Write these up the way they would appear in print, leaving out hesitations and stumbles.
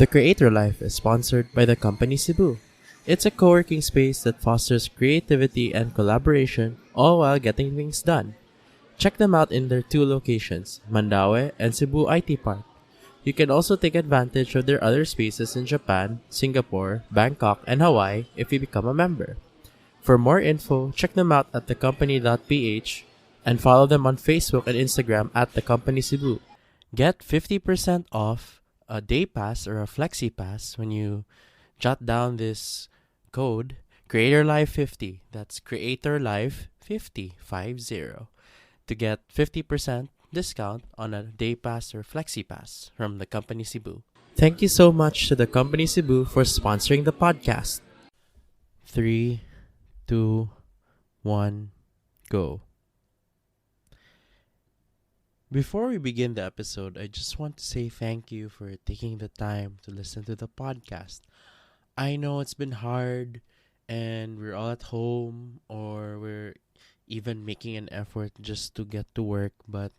The Creator Life is sponsored by the company Cebu. It's a co-working space that fosters creativity and collaboration, all while getting things done. Check them out in their 2 locations, Mandaue and Cebu IT Park. You can also take advantage of their other spaces in Japan, Singapore, Bangkok, and Hawaii if you become a member. For more info, check them out at thecompany.ph and follow them on Facebook and Instagram at thecompany Cebu. Get 50% off a day pass or a flexi pass when you jot down this code CreatorLife50. That's CreatorLife50 to get 50% discount on a day pass or flexi pass from the company Cebu. Thank you so much to the company Cebu for sponsoring the podcast. 3, 2, 1, go. Before we begin the episode, I just want to say thank you for taking the time to listen to the podcast. I know it's been hard and we're all at home or we're even making an effort just to get to work, but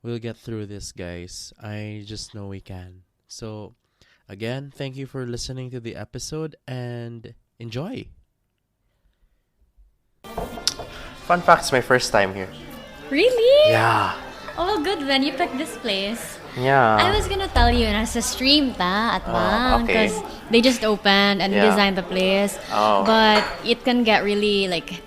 we'll get through this, guys. I just know we can. So, again, thank you for listening to the episode and enjoy. Fun fact, it's my first time here. Really? Yeah. Oh, good then. You picked this place. Yeah. I was gonna tell you, nasa stream ta at Bang, okay. because they just opened and designed the place. Oh. But it can get really like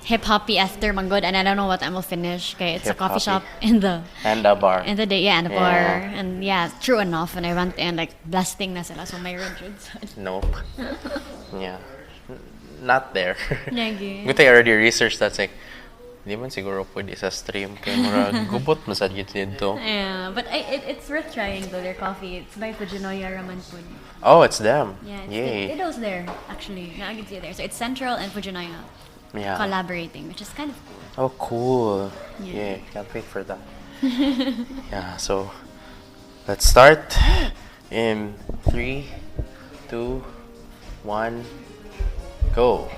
hip-hoppy after manggod, and I don't know what I'm gonna finish. Okay, it's a coffee shop in the And a bar. in the day, and a bar, and true enough. When I went in, like blasting na sila, so may rejects. Nope. Yeah. Not there. Yagi. Good thing I already researched that. Like, di man siguro pwede sa stream. Kaya mura gubot mo sa dito. Yeah, but it's worth trying though. Their coffee. It's by Fujinoya Ramen Food. Oh, it's them. Yeah, Yay. it was there actually. I can see it there. So it's Central and Fujinoya collaborating, which is kind of cool. Oh, cool. Yeah. Can't wait for that. Yeah, so let's start in 3, 2, 1, go.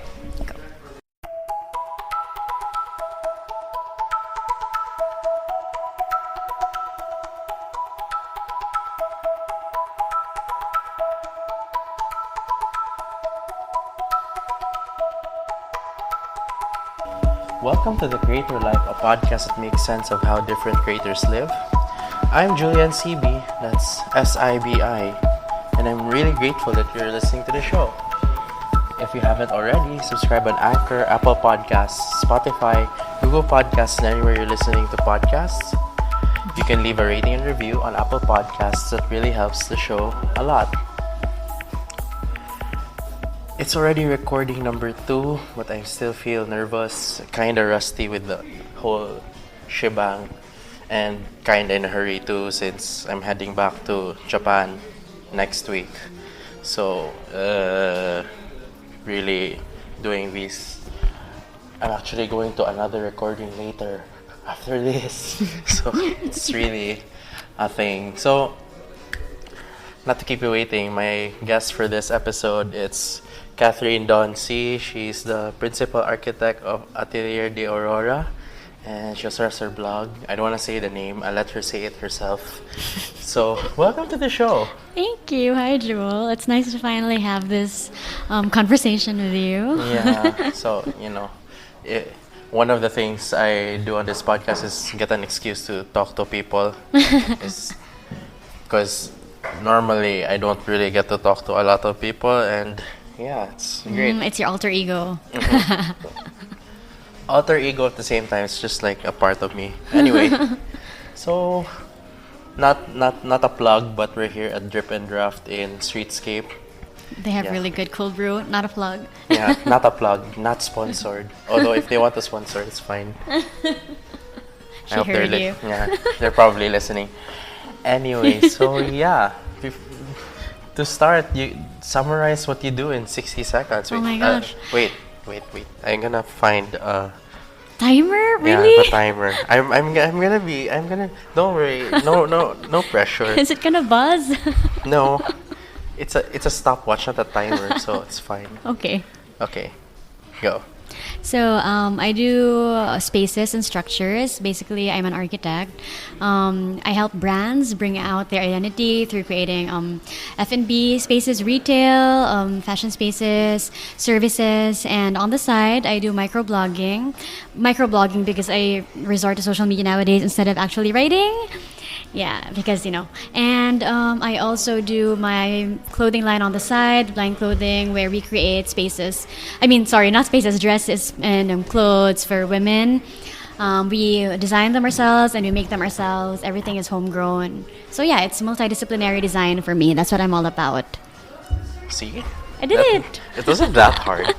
Welcome to The Creator Life, a podcast that makes sense of how different creators live. I'm Julian CB, that's SIBI, and I'm really grateful that you're listening to the show. If you haven't already, subscribe on Anchor, Apple Podcasts, Spotify, Google Podcasts, and anywhere you're listening to podcasts. You can leave a rating and review on Apple Podcasts. That really helps the show a lot. It's already recording number 2, but I still feel nervous, kinda rusty with the whole shebang, and kinda in a hurry too since I'm heading back to Japan next week. So, really doing this. I'm actually going to another recording later after this. So, it's really a thing. So, not to keep you waiting, my guest for this episode, it's Kathrynn Dawn Sy. She's the principal architect of Atelier de Aurora, and she also has her blog. I don't want to say the name. I'll let her say it herself. So, welcome to the show. Thank you. Hi, Jewel. It's nice to finally have this conversation with you. Yeah. So, one of the things I do on this podcast is get an excuse to talk to people. Because normally I don't really get to talk to a lot of people, and yeah, it's great. It's your alter ego. Alter ego at the same time. It's just like a part of me. Anyway, so not a plug, but we're here at Drip and Draft in Streetscape. They have really good cold brew. Not a plug. Yeah, not a plug, not sponsored. Although if they want to sponsor, it's fine. She heard you. Yeah, they're probably listening. Anyway, so yeah. To start, you summarize what you do in 60 seconds. Oh my gosh. Wait. I'm gonna find a timer? Really? Yeah, the timer. I'm gonna. Don't worry. No pressure. Is it gonna buzz? No, it's a stopwatch, not a timer, so it's fine. Okay. Okay, go. So I do spaces and structures. Basically, I'm an architect. I help brands bring out their identity through creating F&B spaces, retail, fashion spaces, services, and on the side, I do microblogging. Microblogging because I resort to social media nowadays instead of actually writing. Yeah, because and I also do my clothing line on the side, blind clothing, where we create spaces. I mean, sorry, not spaces, dresses and clothes for women. We design them ourselves and we make them ourselves. Everything is homegrown. So yeah, it's multidisciplinary design for me. That's what I'm all about. See? I did it. It wasn't that hard.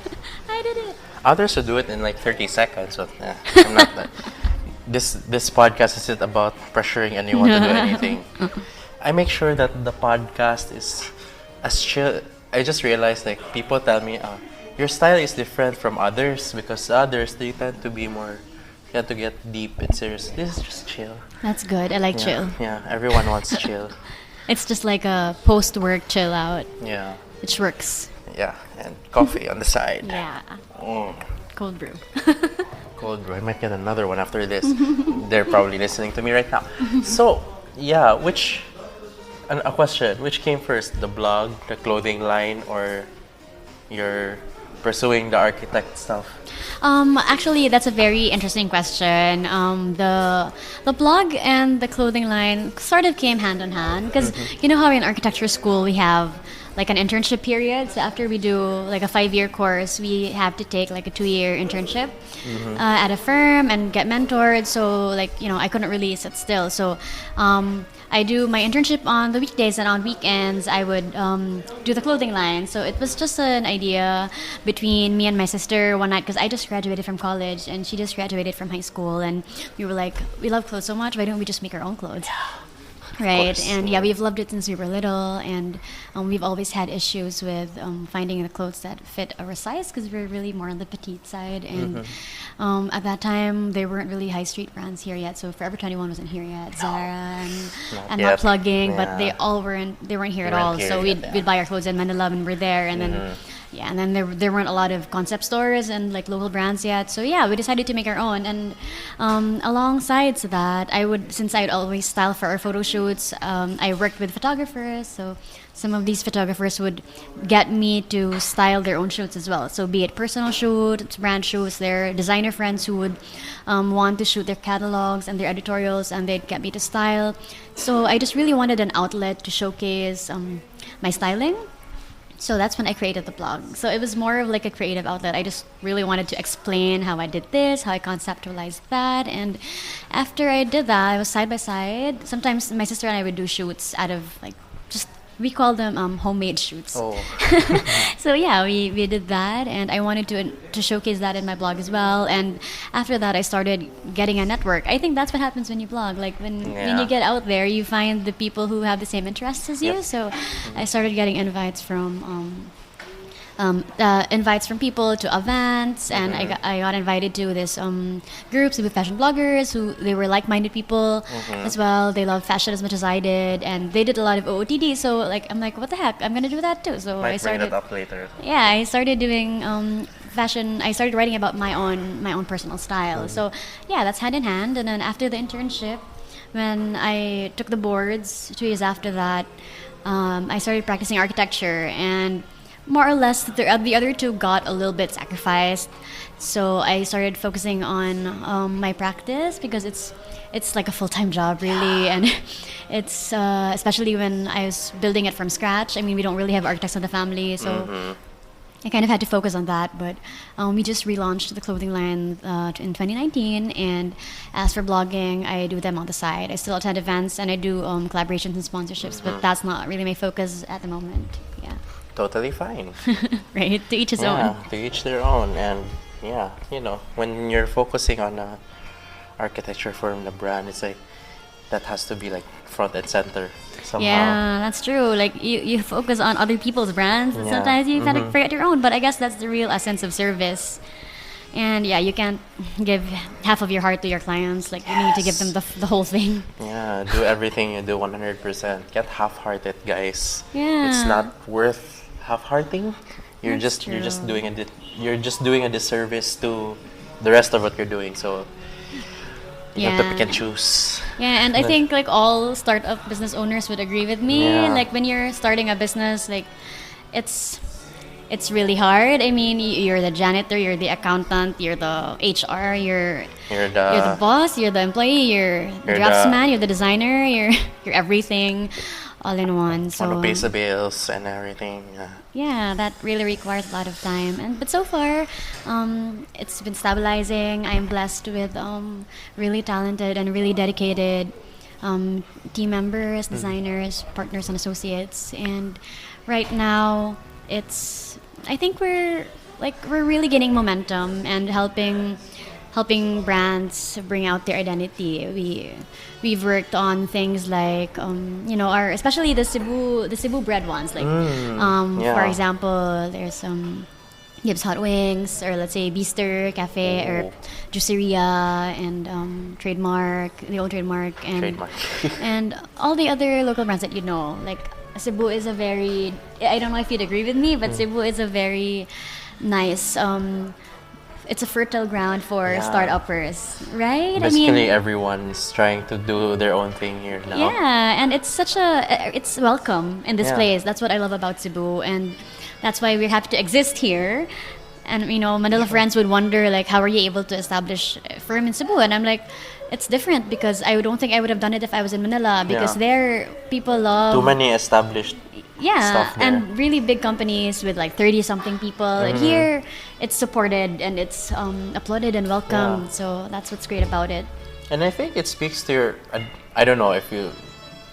I did it. Others would do it in like 30 seconds, but I'm not that. This podcast isn't about pressuring anyone to do anything. I make sure that the podcast is as chill. I just realized like people tell me, your style is different from others because others they tend to be more, you have to get deep and serious. This is just chill. That's good. I like chill. Yeah, everyone wants chill. It's just like a post-work chill out. Yeah. Which works. Yeah, and coffee on the side. Yeah. Cold brew. Cold brew. I might get another one after this. They're probably listening to me right now. So, yeah, a question. Which came first, the blog, the clothing line, or you're pursuing the architect stuff? Actually, that's a very interesting question. The blog and the clothing line sort of came hand in hand because you know how in architecture school we have like an internship period. So after we do like a 5-year course, we have to take like a 2-year internship at a firm and get mentored. So like I couldn't really sit still. So I do my internship on the weekdays, and on weekends I would do the clothing line. So it was just an idea between me and my sister one night because I just graduated from college and she just graduated from high school, and we were like, we love clothes so much, why don't we just make our own clothes? Right, and yeah, we've loved it since we were little, and we've always had issues with finding the clothes that fit our size because we're really more on the petite side, and at that time there weren't really high street brands here yet. So Forever 21 wasn't here yet, Zara, and not plugging, but they weren't here at all. So we'd buy our clothes in Manila and we're there, and then. Yeah, and then there weren't a lot of concept stores and like local brands yet. So yeah, we decided to make our own. And alongside that, since I'd always style for our photo shoots, I worked with photographers. So some of these photographers would get me to style their own shoots as well. So be it personal shoots, brand shoots, their designer friends who would want to shoot their catalogs and their editorials, and they'd get me to style. So I just really wanted an outlet to showcase my styling. So that's when I created the blog. So it was more of like a creative outlet. I just really wanted to explain how I did this, how I conceptualized that. And after I did that, I was side by side. Sometimes my sister and I would do shoots out of like we call them homemade shoots. Oh. So yeah, we did that, and I wanted to showcase that in my blog as well. And after that, I started getting a network. I think that's what happens when you blog. Like when you get out there, you find the people who have the same interests as you. Yep. So I started getting invites from people to events, and I got invited to this group, Cebu Fashion Bloggers, who they were like-minded people as well. They loved fashion as much as I did, and they did a lot of OOTD. So like I'm like, what the heck? I'm gonna do that too. So I started. Bring that up later. Yeah, I started doing fashion. I started writing about my own personal style. So yeah, that's hand in hand. And then after the internship, when I took the boards 2 years after that, I started practicing architecture, and more or less, the other two got a little bit sacrificed. So I started focusing on my practice because it's like a full-time job, really, and it's especially when I was building it from scratch. I mean, we don't really have architects in the family, so I kind of had to focus on that. But we just relaunched the clothing line in 2019, and as for blogging, I do them on the side. I still attend events and I do collaborations and sponsorships, but that's not really my focus at the moment. Yeah. Totally fine. Right, to each his own. To each their own. And yeah, when you're focusing on architecture from the brand, it's like that has to be like front and center somehow. Yeah, that's true. Like you focus on other people's brands, and sometimes you kind of forget your own. But I guess that's the real essence of service. And yeah, you can't give half of your heart to your clients. Like you need to give them the whole thing. Yeah, do everything you do 100%. Get half-hearted, guys. Yeah. It's not worth half-hearting. You're That's just you're just true. you're just doing a disservice to the rest of what you're doing. So you have to pick and Yeah. choose. Yeah, and I Like, think like all startup business owners would agree with me. yeah, Like when you're starting a business, like it's it's really hard. I mean, you're the janitor, you're the accountant, you're the HR, you're you're the the boss, you're the employee, you're the you're the draftsman, you're the designer, you're you're everything all in one. one who So pays the bills and everything. Yeah. yeah, that really requires a lot of time. And but so far, it's been stabilizing. I'm blessed with really talented and really dedicated team members, designers, partners, and associates. And right now, it's I think we're really gaining momentum and helping brands bring out their identity. We've worked on things like our especially the Cebu bread ones like for Yeah. example there's Gibbs Hot Wings or let's say Beaster Cafe or Oh, Juiceria and the old trademark trademark. and all the other local brands that you know like Cebu is a very I don't know if you'd agree with me but Cebu is a very nice it's a fertile ground for Yeah. start-uppers, right? Basically, everyone's trying to do their own thing here now. yeah, and it's welcome in this Yeah. place. That's what I love about Cebu, and that's why we have to exist here. And Manila friends would wonder like, how are you able to establish a firm in Cebu? And I'm like, it's different because I don't think I would have done it if I was in Manila because Yeah. there people love Too many established yeah stuff there. and really big companies with like 30 something people and here it's supported and it's applauded and welcomed Yeah. so that's what's great about it. And I think it speaks to your. I don't know if you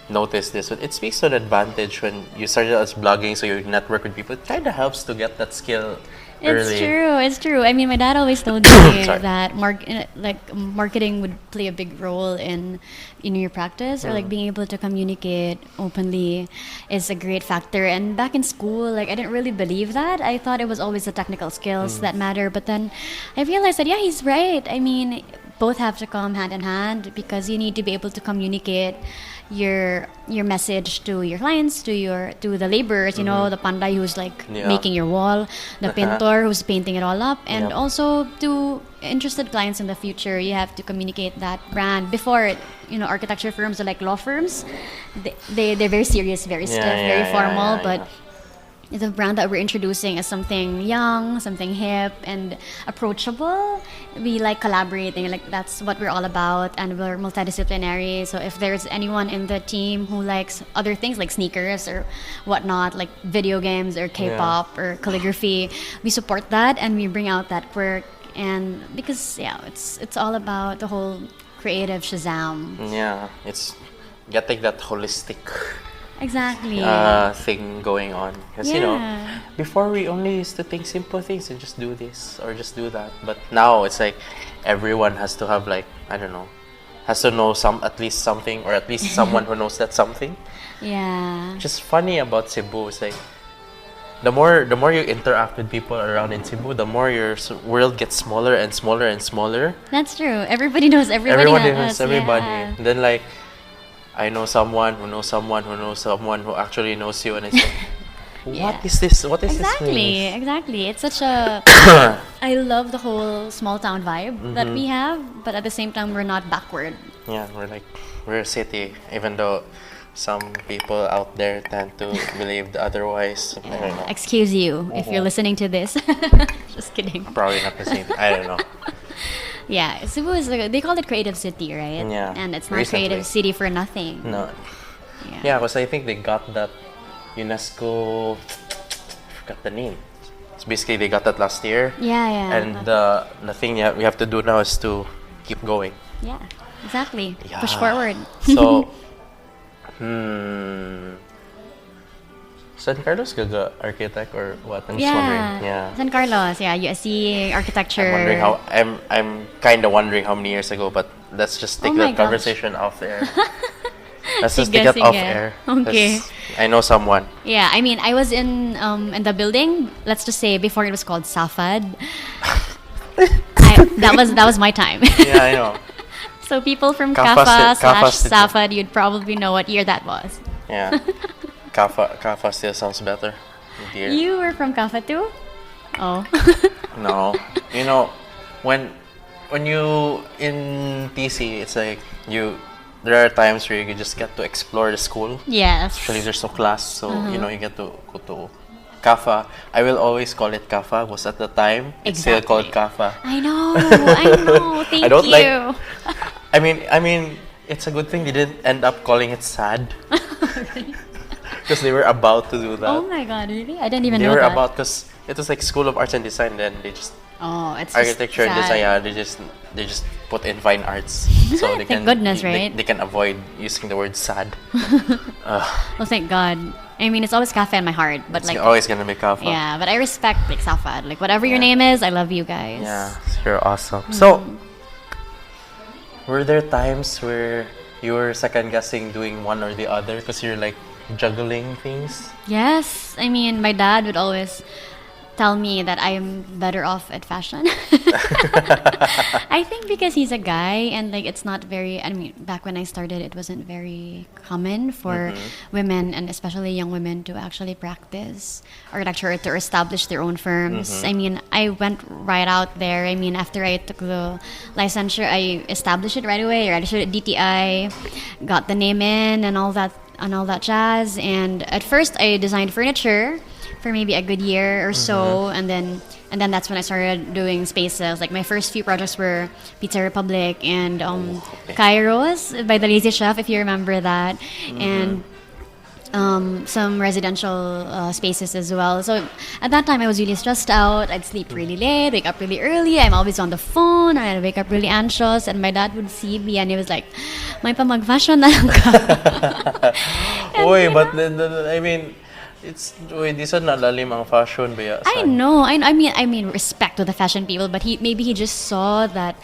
notice this, but it speaks to an advantage when you started as blogging, so you network with people. It kind of helps to get that skill It's early. true. It's true. I mean, my dad always told me Sorry. that marketing would play a big role in your practice, or like being able to communicate openly is a great factor. And back in school, like I didn't really believe that. I thought it was always the technical skills that matter. But then I realized that yeah, he's right. I mean, both have to come hand in hand because you need to be able to communicate your message to your clients, to the laborers, the panday who's like Yeah. making your wall, the painter who's painting it all up, and Yep. also to interested clients in the future. You have to communicate that brand before. Architecture firms are like law firms. They're very serious, very stiff, very formal, but the brand that we're introducing is something young, something hip and approachable. We like collaborating, like that's what we're all about, and we're multidisciplinary. So if there's anyone in the team who likes other things like sneakers or whatnot, like video games or K-pop or calligraphy, we support that and we bring out that quirk. And because it's all about the whole creative Shazam. Yeah, it's getting that holistic Exactly. thing going on. Because Yeah. before we only used to think simple things and just do this or just do that. But now it's like everyone has to have like I don't know, has to know at least something or at least someone who knows that something. Yeah. Just funny about Cebu is like the more you interact with people around in Cebu, the more your world gets smaller and smaller and smaller. That's true. Everybody knows everybody. Everyone has knows us, everybody. yeah. Then like I know someone who knows someone who knows someone who actually knows you, and it's like, Yeah. what is this? What is Exactly, this? exactly. It's such a. I love the whole small town vibe that we have, but at the same time, we're not backward. Yeah, we're a city, even though some people out there tend to believe otherwise. I don't know. Excuse you if you're listening to this. Just kidding. Probably not the same. I don't know. Yeah, Cebu is they call it creative city, right? Yeah, And it's not recently. creative city for nothing. No. Yeah. Yeah, because I think they got that UNESCO. I forgot the name. It's basically they got that last year. Yeah, yeah. And the thing we have to do now is to keep going. Yeah, exactly. Yeah. Push forward. So, San Carlos gaga architect or what? I'm just wondering. Yeah. San Carlos, yeah, USC architecture. I'm wondering how I'm kind of wondering how many years ago, but let's just take Oh my that gosh. conversation off the air. Let's just Sige, take it off sige. air. Okay. 'Cause I know someone. Yeah, I mean, I was in the building. Let's just say before it was called Safad. That was my time. Yeah, I know. So people from Kafa Kafa sti- Kafa slash sti- Safad, you'd probably know what year that was. Yeah. Kafa still sounds better. dear. You were from Kafa too? Oh. No. You know, when you in TC, it's like there are times where you just get to explore the school. Yes. Actually, there's no class, so you know, you get to go to Kafa. I will always call it Kafa because at the time it's still called Kafa. I know. Thank I don't you. like. I mean, it's a good thing they didn't end up calling it SAD because they were about to do that. Oh my god, really? I didn't even They know were that. about, because it was like School of Arts and Design. Then they just it's architecture just and design. sad. Yeah, they just put in fine arts, so they Thank can goodness, right? they can avoid using the word sad. Well, thank God. I mean, it's always Kafa in my heart, but It's like, always gonna be Kafa. yeah, but I respect like Safad. Like whatever your name is, I love you guys. Yeah, you're awesome. So, were there times where you were second guessing doing one or the other because you're like juggling things? Yes, I mean, my dad would always tell me that I'm better off at fashion. I think because he's a guy and like it's not very, I mean, back when I started, it wasn't very common for women and especially young women to actually practice architecture or to establish their own firms. I mean, I went right out there. I mean, after I took the licensure, I established it right away. I registered at DTI, got the name in and all that jazz. And at first I designed furniture for maybe a good year or so, and then that's when I started doing spaces. Like my first few projects were Pizza Republic and Kairos by the Lazy Chef, if you remember that, and some residential spaces as well. So at that time I was really stressed out. I'd sleep really late, wake up really early. I'm always on the phone. I'd wake up really anxious, and my dad would see me and he was like, "May pa mag-fashion na lang ka." Oy, but I mean, di sa nalalim ang fashion ba? I know. I mean, respect to the fashion people, but maybe he just saw that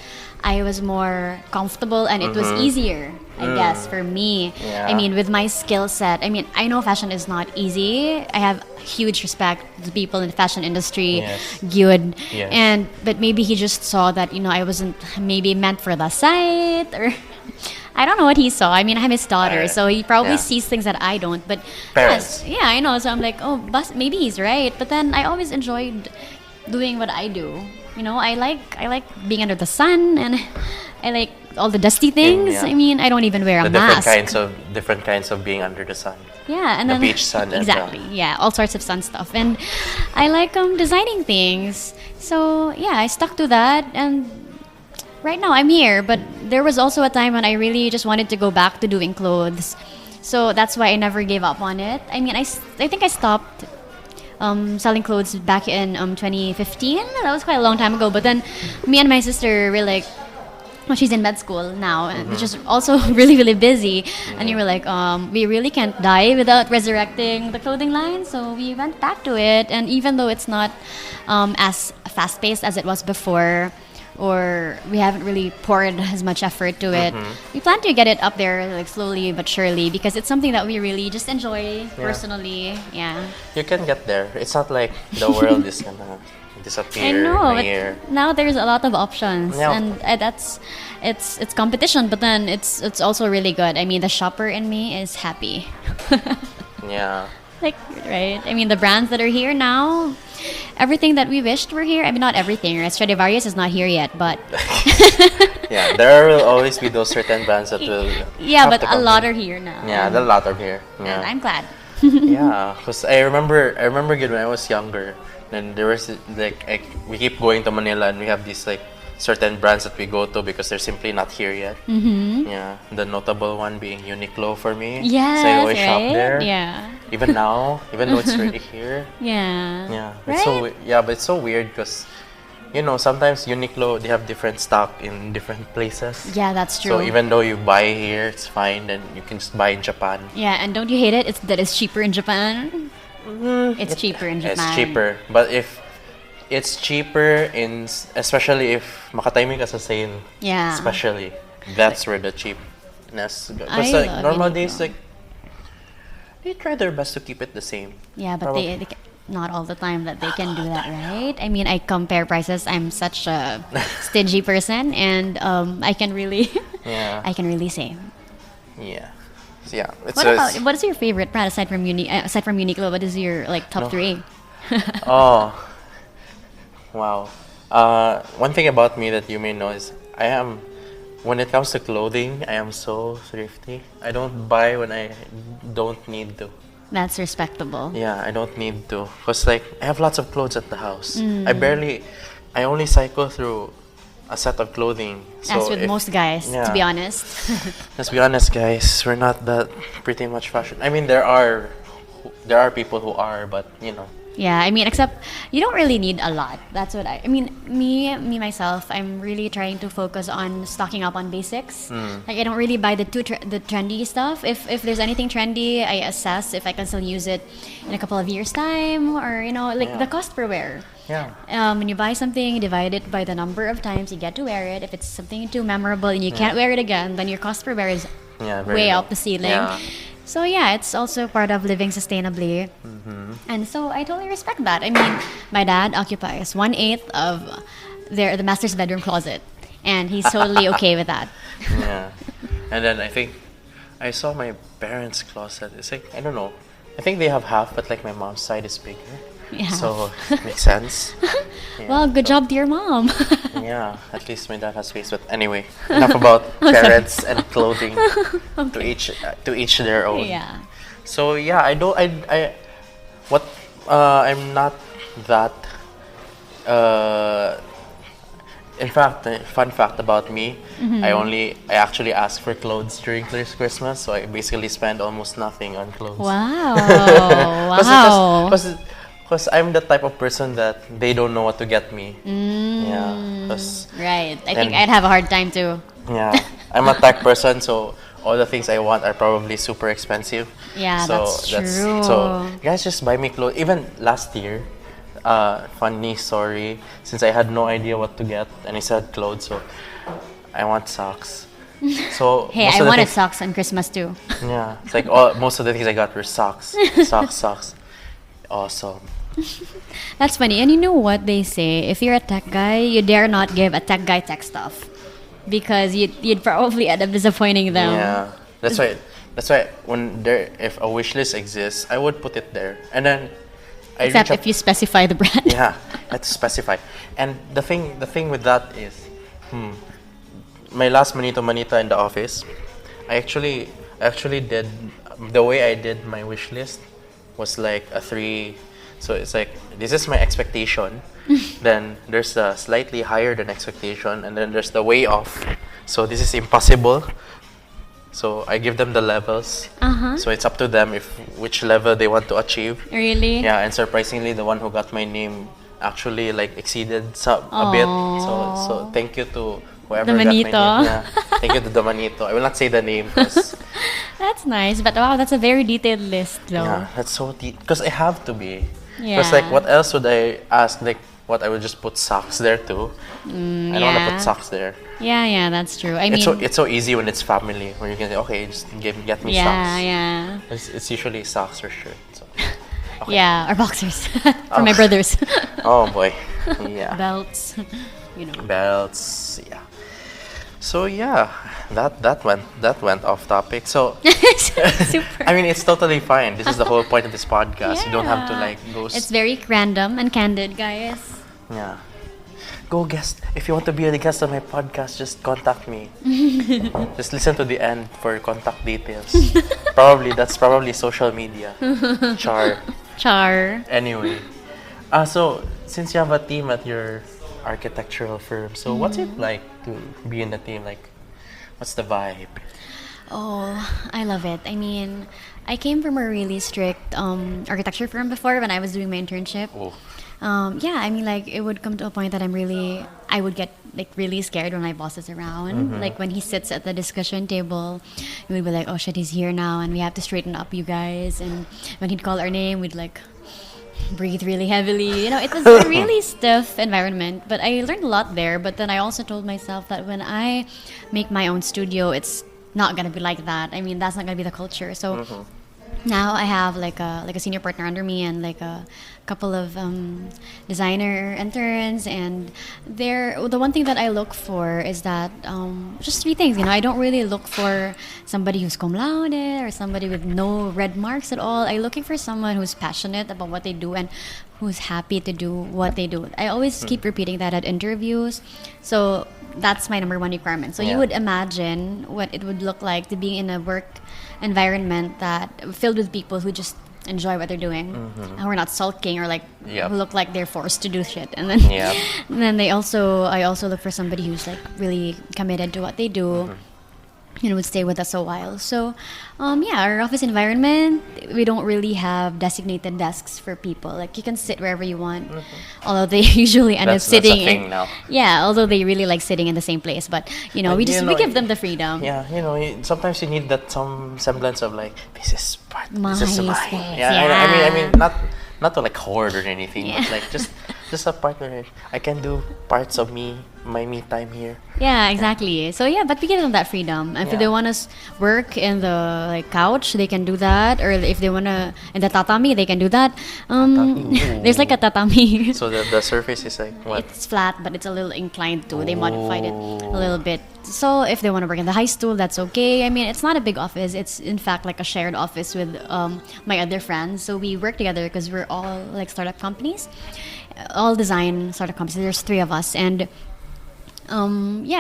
I was more comfortable and it was easier, I guess, for me. Yeah. I mean, with my skill set. I mean, I know fashion is not easy. I have huge respect to people in the fashion industry, good. Yes. But maybe he just saw that, I wasn't maybe meant for the site or. I don't know what he saw. I mean, I'm his daughter, so he probably sees things that I don't. But Parents. yes, I know. So I'm like, but maybe he's right. But then I always enjoyed doing what I do. I like being under the sun, and I like all the dusty things. Yeah. I mean, I don't even wear a The mask. different kinds of being under the sun. Yeah, and The then beach sun and exactly. Yeah, all sorts of sun stuff, and I like designing things. So yeah, I stuck to that, and right now I'm here. But there was also a time when I really just wanted to go back to doing clothes. So that's why I never gave up on it. I mean, I think I stopped selling clothes back in 2015. That was quite a long time ago. But then me and my sister were like, well, she's in med school now, which is also really, really busy. And you were like, we really can't die without resurrecting the clothing line. So we went back to it. And even though it's not as fast-paced as it was before, or we haven't really poured as much effort to it, we plan to get it up there like slowly but surely, because it's something that we really just enjoy personally. Yeah, You can get there. It's not like the world is gonna disappear I know, in a but year. now there's a lot of options, Yeah. and it's competition, but then it's also really good. I mean, the shopper in me is happy. Yeah. Like, right? I mean, the brands that are here now, everything that we wished were here. I mean, not everything, right? Stradivarius is not here yet, but Yeah, there will always be those certain brands that will. yeah, have but to a come lot in. are here now. Yeah, a lot are here. And Yeah. I'm glad. Yeah, because I remember good when I was younger. Then there was we keep going to Manila and we have these like certain brands that we go to because they're simply not here yet. Yeah, the notable one being Uniqlo for me. Yes, so I always shop right? there. Yeah. Even now, even though it's already here. Yeah. Yeah, Right? it's so but it's so weird because sometimes Uniqlo, they have different stock in different places. Yeah, that's true. So even though you buy here, it's fine. Then you can just buy in Japan. Yeah, and don't you hate it? It's cheaper in Japan. It's cheaper in Japan. It's cheaper. But if it's cheaper especially if makatiming ka sa sale. Yeah. Especially, that's where the cheapness goes. I Because like love normal Uniqlo. days, like they try their best to keep it the same. Yeah, but Probably. they not all the time that they can do that, right? I mean, I compare prices. I'm such a stingy person, and I can really, Yeah. I can really say. Yeah. yeah. What is your favorite brand aside from Uniqlo? What is your like top No. three? Oh, wow. One thing about me that you may know is when it comes to clothing, I am so thrifty. I don't buy when I don't need to. That's respectable. Yeah, I don't need to. Because, like, I have lots of clothes at the house. I only cycle through a set of clothing. As with most guys, to yeah. be honest. Let's be honest, guys. We're not that pretty much fashion. I mean, there are people who are, but, you know. Yeah, I mean, except you don't really need a lot. That's what I mean, me myself, I'm really trying to focus on stocking up on basics. Like, I don't really buy the trendy stuff. If there's anything trendy, I assess if I can still use it in a couple of years' time, or, you know, like Yeah. the cost per wear. Yeah. When you buy something, divide it by the number of times you get to wear it. If it's something too memorable and you can't wear it again, then your cost per wear is Yeah, very way low. up the ceiling. Yeah. So yeah, it's also part of living sustainably. And so I totally respect that. I mean, my dad occupies 1/8 of the master's bedroom closet, and he's totally okay with that. Yeah. And then I think I saw my parents' closet. It's like, I don't know. I think they have half, but like my mom's side is bigger. Yeah. So it makes sense. Yeah, Well, good job to your mom. Yeah, at least my dad has space. But anyway, enough about parents and clothing. To each their own. Yeah. So yeah, I'm not that. In fact, a fun fact about me, I actually ask for clothes during Christmas, so I basically spend almost nothing on clothes. Wow. Wow. Because I'm the type of person that they don't know what to get me. Yeah. Right. I think I'd have a hard time too. Yeah. I'm a tech person, so all the things I want are probably super expensive. Yeah, So that's true. So you guys just buy me clothes. Even last year, funny story, since I had no idea what to get and I said clothes, so I want socks. So Hey, most I of the wanted things- socks on Christmas too. Yeah, it's like most of the things I got were socks. Socks. Awesome. That's funny. And you know what they say? If you're a tech guy, you dare not give a tech guy tech stuff, because you'd probably end up disappointing them. Yeah, that's why if a wish list exists, I would put it there, and then Except if you specify the brand. Yeah, let's specify. And the thing with that is, my last manito in the office, I actually did the way I did my wish list was like a 3. So it's like, this is my expectation. Then there's the slightly higher than expectation, and then there's the way off. So this is impossible. So I give them the levels. So it's up to them which level they want to achieve. Really? Yeah, and surprisingly, the one who got my name actually like exceeded a bit. So thank you to whoever The got my name. manito. Yeah, thank you to the manito. I will not say the name because That's nice. But wow, that's a very detailed list though. yeah, that's so deep. Because I have to be. Yeah. Because like, what else would I ask? Like, what I would just put socks there too. I don't want to yeah. put socks there. Yeah, that's true. I mean, It's so easy when it's family, when you can say, okay, just get me yeah, socks. yeah. It's usually socks or shirt. So. Okay. Yeah, or boxers for my brothers. Oh boy. Yeah. Belts, you know. Belts. Yeah. So yeah, that went off topic. So Super. I mean, it's totally fine. This is the whole point of this podcast. You don't have to Yeah. like go. It's very random and candid, guys. Yeah. Go guest. If you want to be a guest on my podcast, just contact me. Just listen to the end for contact details. That's probably social media. Char. Anyway. So since you have a team at your architectural firm, so what's it like to be in the team? Like, what's the vibe? Oh, I love it. I mean, I came from a really strict architecture firm before when I was doing my internship. Oh. Yeah, I mean, like, it would come to a point that I would get like really scared when my boss is around. Like when he sits at the discussion table, we would be like, oh shit, he's here now, and we have to straighten up, you guys. And when he'd call our name, we'd like breathe really heavily. You know, it was a really stiff environment, but I learned a lot there. But then I also told myself that when I make my own studio, it's not gonna be like that. I mean, that's not gonna be the culture. So Now I have like a senior partner under me and like a couple of designer interns, and the one thing that I look for is that just three things. I don't really look for somebody who's cum laude or somebody with no red marks at all. I'm looking for someone who's passionate about what they do and who's happy to do what they do. I always keep repeating that at interviews. So that's my number one requirement. So you would imagine what it would look like to be in a work environment that filled with people who just enjoy what they're doing, and who are not sulking or like who look like they're forced to do shit. And then and then I also look for somebody who's like really committed to what they do. Would stay with us a while. So, our office environment, we don't really have designated desks for people. Like, you can sit wherever you want, although they usually end up sitting. That's a thing now. Yeah, although they really like sitting in the same place. But, we give them the freedom. Yeah, sometimes you need that some semblance of like, this is mine. Space. Yeah. I mean, not to like hoard or anything, but like just a partner. I can do parts of my me time here. Yeah, exactly. So but we give them that freedom. If they want to work in the like couch, they can do that. Or if they want to in the tatami, they can do that. There's like a tatami. So the surface is like what? It's flat, but it's a little inclined too. They modified it a little bit. So if they want to work in the high stool, that's okay. I mean, it's not a big office. It's in fact like a shared office with my other friends. So we work together because we're all like startup companies, all design startup companies. There's 3 of us, and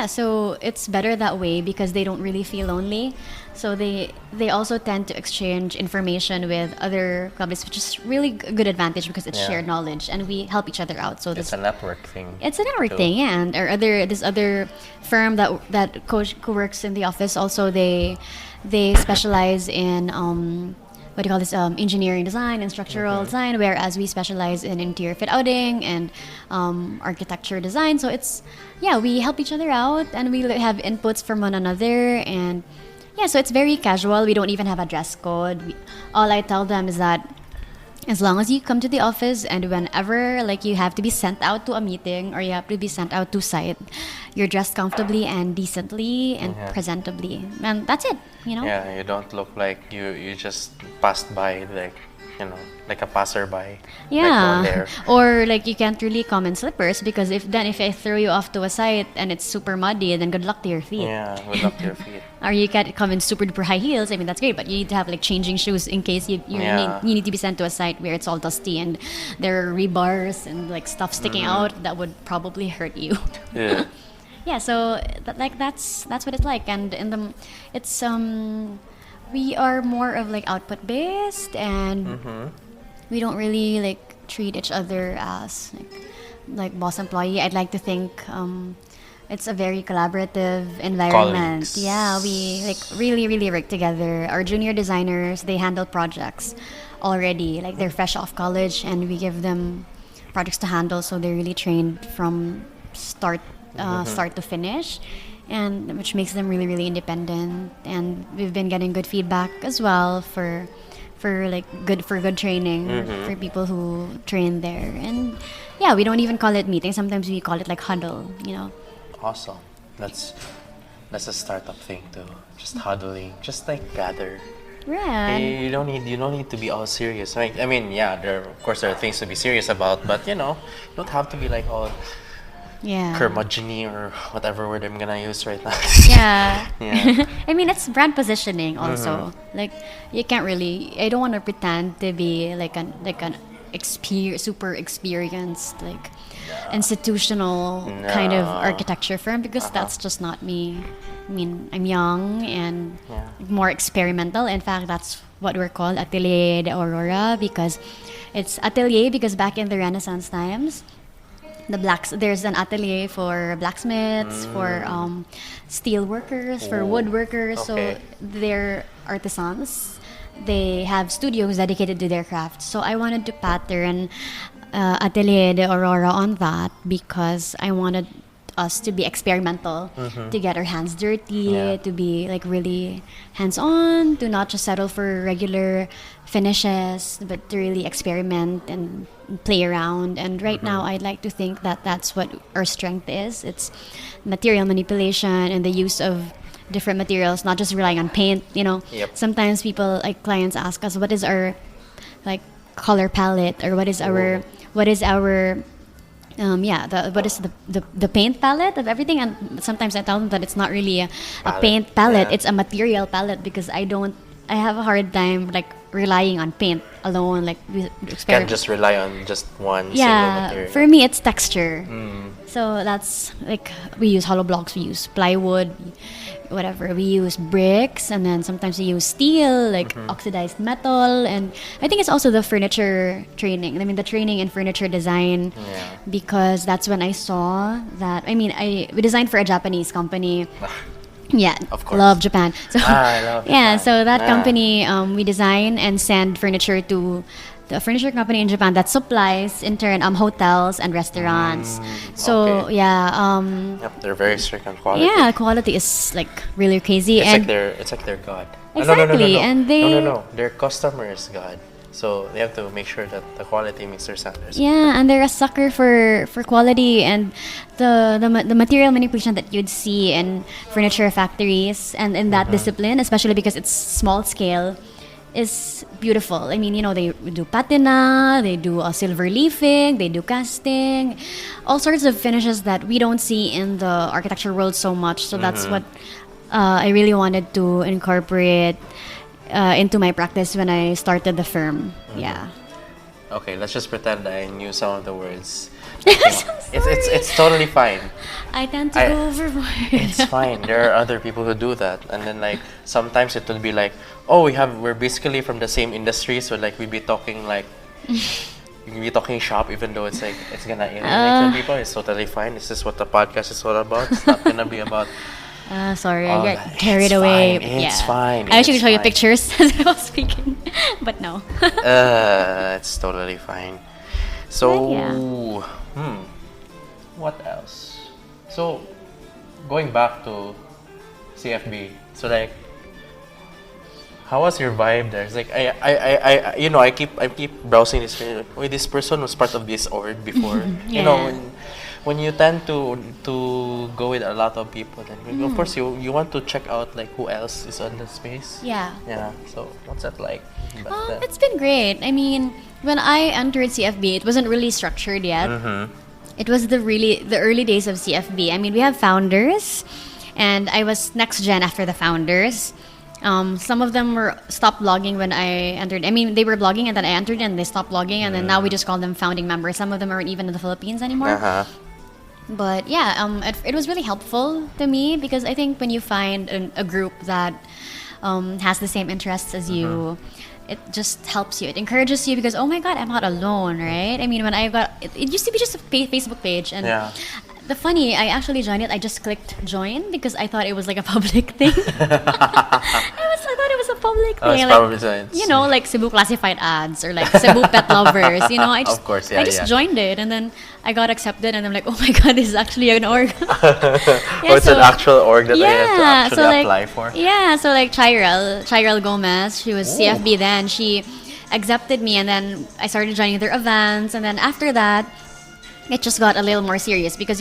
so it's better that way because they don't really feel lonely. So they also tend to exchange information with other companies, which is really a good advantage because it's shared knowledge and we help each other out. So it's a network thing. It's a network thing, yeah. And this other firm that co-works in the office also they specialize in what do you call this? Engineering design and structural design, whereas we specialize in interior fit outing and architecture design. So we help each other out and we have inputs from one another. And so it's very casual. We don't even have a dress code. All I tell them is that as long as you come to the office and whenever like you have to be sent out to a meeting or you have to be sent out to site, you're dressed comfortably and decently and presentably, and that's it. Yeah, you don't look like you just passed by like a passerby. Yeah, like or like you can't really come in slippers because if I throw you off to a site and it's super muddy, then good luck to your feet. Yeah, good luck to your feet. Or you can't come in super duper high heels. I mean, that's great, but you need to have like changing shoes in case you need to be sent to a site where it's all dusty and there are rebars and like stuff sticking out that would probably hurt you. Yeah. So that's what it's like, and it's we are more of like output based, and we don't really like treat each other as like boss employee. I'd like to think it's a very collaborative environment. Colleagues. Yeah, we like really work together. Our junior designers, they handle projects already, like they're fresh off college, and we give them projects to handle, so they're really trained from start to finish, and which makes them really independent. And we've been getting good feedback as well for good training for people who train there. And we don't even call it meeting. Sometimes we call it like huddle. Awesome. That's a startup thing too. Just huddling, just like gather. Right. You don't need to be all serious. I mean, there are things to be serious about, but you don't have to be like all curmudgeon-y or whatever word I'm gonna use right now. Yeah. I mean, it's brand positioning also. Like you can't really. I don't want to pretend to be like an super experienced like institutional kind of architecture firm because that's just not me. I mean, I'm young and more experimental. In fact, that's what we're called, Atelier de Aurora, because it's atelier because back in the Renaissance times, there's an atelier for blacksmiths, for steel workers, for wood workers. Okay. So they're artisans. They have studios dedicated to their craft. So I wanted to pattern Atelier de Aurora on that because I wanted us to be experimental, to get our hands dirty, to be like really hands-on, to not just settle for regular finishes, but to really experiment and play around. And right now, I'd like to think that that's what our strength is. It's material manipulation and the use of different materials, not just relying on paint. Yep. Sometimes people, like clients, ask us, what is our like color palette, or what is our what is the paint palette of everything. And sometimes I tell them that it's not really a paint palette, it's a material palette, because I have a hard time like relying on paint alone. Like Can't just rely on just one single material. For me it's texture. So that's like, we use hollow blocks, we use plywood, whatever, we use bricks, and then sometimes we use steel, like oxidized metal. And I think it's also the furniture training. I mean, the training in furniture design, because that's when I saw that. I mean, we designed for a Japanese company. Yeah, of course. Love Japan. So I love Japan. yeah, so that company, we design and send furniture to the furniture company in Japan that supplies in turn hotels and restaurants. So okay. Yep, they're very strict on quality. yeah, quality is like really crazy. It's like their god. Exactly, No. and they Their customer is god. So they have to make sure that the quality meets their standards. yeah, and they're a sucker for quality, and the material manipulation that you'd see in furniture factories and in that discipline, especially because it's small scale, is beautiful. I mean, they do patina, they do silver leafing, they do casting, all sorts of finishes that we don't see in the architecture world so much. So that's what I really wanted to incorporate into my practice when I started the firm. Yeah. Okay, let's just pretend I knew some of the words. It's totally fine. I tend to go overboard. It's fine. There are other people who do that, and then like sometimes it will be like, oh, we're basically from the same industry, so like we be talking like we be talking shop, even though it's like it's gonna alienate some people. It's totally fine. This is what the podcast is all about. It's not gonna be about. Sorry, I got carried away. It's fine. I actually show you pictures as I was speaking, but no. It's totally fine. So, Yeah. What else? So, going back to CFB, so like, how was your vibe there? It's like I keep browsing this. Wait, this person was part of this org before. When you tend to go with a lot of people, then of course you want to check out like who else is on the space. Yeah. So what's that like? It's been great. I mean, when I entered CFB, it wasn't really structured yet. It was the early days of CFB. I mean, we have founders, and I was next gen after the founders. Some of them stopped blogging when I entered. I mean, they were blogging and then I entered and they stopped blogging, and then now we just call them founding members. Some of them aren't even in the Philippines anymore. But yeah, it was really helpful to me, because I think when you find a group that has the same interests as you, it just helps you. It encourages you, because oh my god, I'm not alone, right? I mean, when I got it used to be just a Facebook page, and I actually joined it. I just clicked join because I thought it was like a public thing. I thought it was a public thing. It's probably science. Like Cebu classified ads or like Cebu pet lovers. I just, of course, I just joined it, and then I got accepted, and I'm like, oh my god, this is actually an org. It's an actual org that I had to actually apply for. Yeah, so like Chirel Gomez, she was CFB then. She accepted me, and then I started joining their events, and then after that, it just got a little more serious, because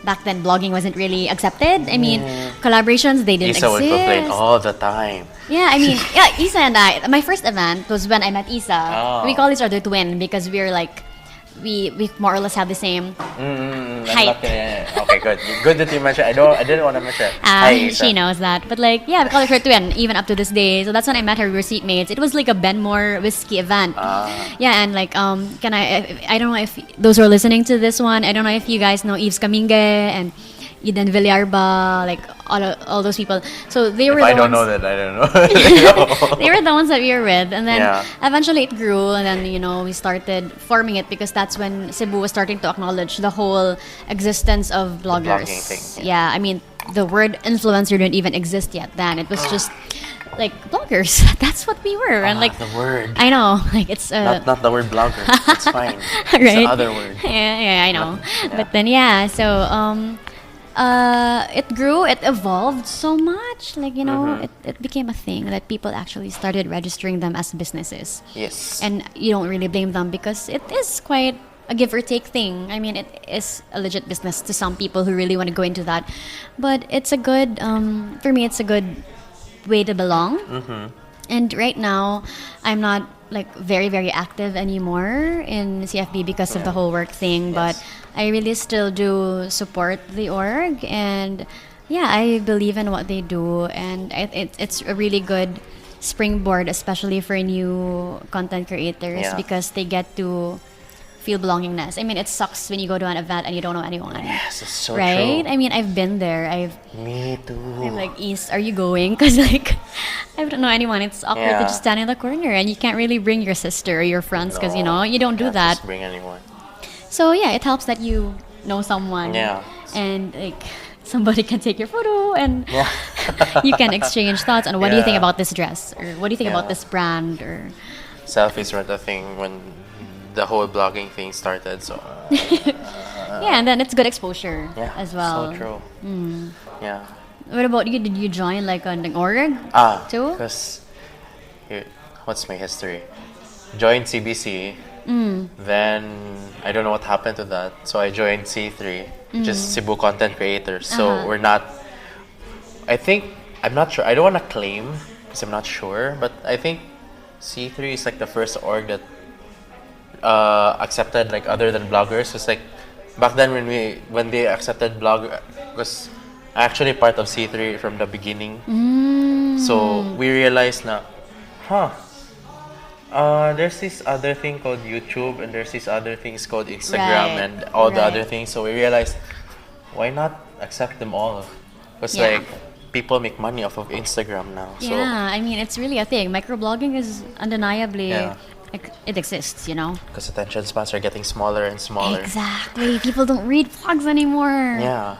back then blogging wasn't really accepted. I mean, collaborations, they didn't Isa exist. would complain all the time. Yeah, I mean, Isa and I, my first event was when I met Isa. We call each other twin, because we're like, we more or less have the same height. Okay, good that you mentioned. I didn't want to mention. Hi, Isa. She knows that, but like, yeah, we call her twin even up to this day. So that's when I met her. We were seatmates. It was like a Benmore whiskey event. Yeah, and like, can I don't know if those who are listening to this one, I don't know if you guys know Yves Kaminge and Eden Villarba, like all those people. So they were. I don't know that. I don't know. They were the ones that we were with, and then eventually it grew, and then we started forming it, because that's when Cebu was starting to acknowledge the whole existence of bloggers. The blogging thing. Yeah, I mean, the word influencer didn't even exist yet then. It was just like bloggers. That's what we were, and like the word. I know, like it's not the word blogger. It's fine. Right? It's the other word. Yeah, I know. But then so it grew, it evolved so much, like it became a thing that people actually started registering them as businesses. Yes. And you don't really blame them, because it is quite a give or take thing. I mean, it is a legit business to some people who really want to go into that. But it's a good, for me, it's a good way to belong. And right now, I'm not like very, very active anymore in CFB because of the whole work thing. But I really still do support the org. And yeah, I believe in what they do. And it's a really good springboard, especially for new content creators, because they get to feel belongingness. I mean, it sucks when you go to an event and you don't know anyone. Yes, it's so right? true. I mean, I've been there. Me too. I'm like, East, are you going? Because like, I don't know anyone. It's awkward to just stand in the corner, and you can't really bring your sister or your friends because you know you don't do that. Just bring anyone. So yeah, it helps that you know someone. Yeah. And like somebody can take your photo, and you can exchange thoughts on what do you think about this dress, or what do you think about this brand, or selfies were the thing when the whole blogging thing started. So yeah, and then it's good exposure as well. So true. Yeah. What about you? Did you join like an org too? Because what's my history? Joined CBC. Then I don't know what happened to that. So I joined C3, which is Cebu Content Creators. So we're not. I'm not sure. I don't want to claim because I'm not sure. But I think C3 is like the first org that accepted like other than bloggers. It's like back then when they accepted blogger, was actually part of C3 from the beginning. So we realized now, there's this other thing called YouTube, and there's these other things called Instagram, and all the other things. So we realized, why not accept them all? Because like people make money off of Instagram now. So I mean, it's really a thing. Microblogging is undeniably it exists, you know. Because attention spans are getting smaller and smaller. Exactly. People don't read blogs anymore. Yeah.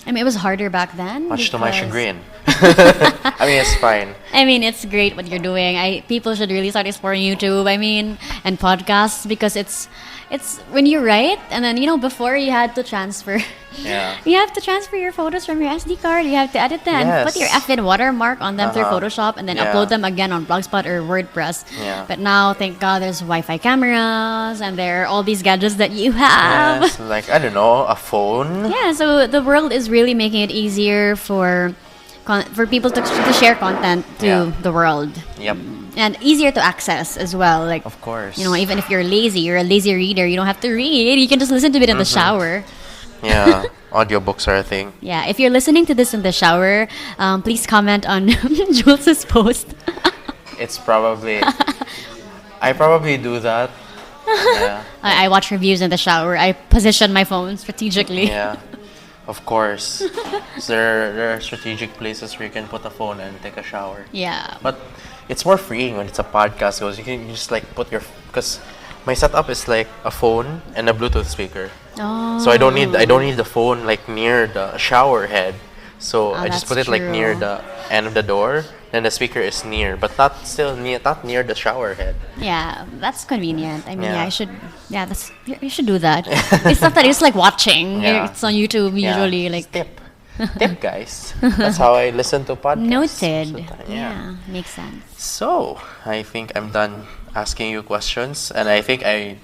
I mean, it was harder back then. Much to my chagrin. I mean, it's fine. I mean, it's great what you're doing. People should really start exploring YouTube. I mean, and podcasts, because it's when you write, and then you know before you had to transfer. Yeah. You have to transfer your photos from your SD card. You have to edit them, put your effing watermark on them through Photoshop, and then upload them again on Blogspot or WordPress. Yeah. But now, thank God, there's Wi-Fi cameras, and there are all these gadgets that you have. Yes, like I don't know, a phone. Yeah, so the world is really making it easier for people to share content to the world. Yep. And easier to access as well. Like, of course. You know, even if you're lazy, you're a lazy reader, you don't have to read. You can just listen to it in the shower. Yeah, audiobooks are a thing. Yeah, if you're listening to this in the shower, please comment on Jules's post. It's probably... I probably do that. Yeah. I watch reviews in the shower. I position my phone strategically. Yeah. Of course. So there are strategic places where you can put a phone and take a shower. Yeah. But it's more freeing when it's a podcast because you can just like put your... Because my setup is like a phone and a Bluetooth speaker. Oh. So I don't need the phone like near the shower head. So I just put it like near the end of the door. Then the speaker is near, but not near the shower head. Yeah, that's convenient. I mean, you should do that. It's not that it's like watching. Yeah. It's on YouTube usually. Like tip, guys. That's how I listen to podcasts. Noted. So, yeah, makes sense. So I think I'm done asking you questions, and I think I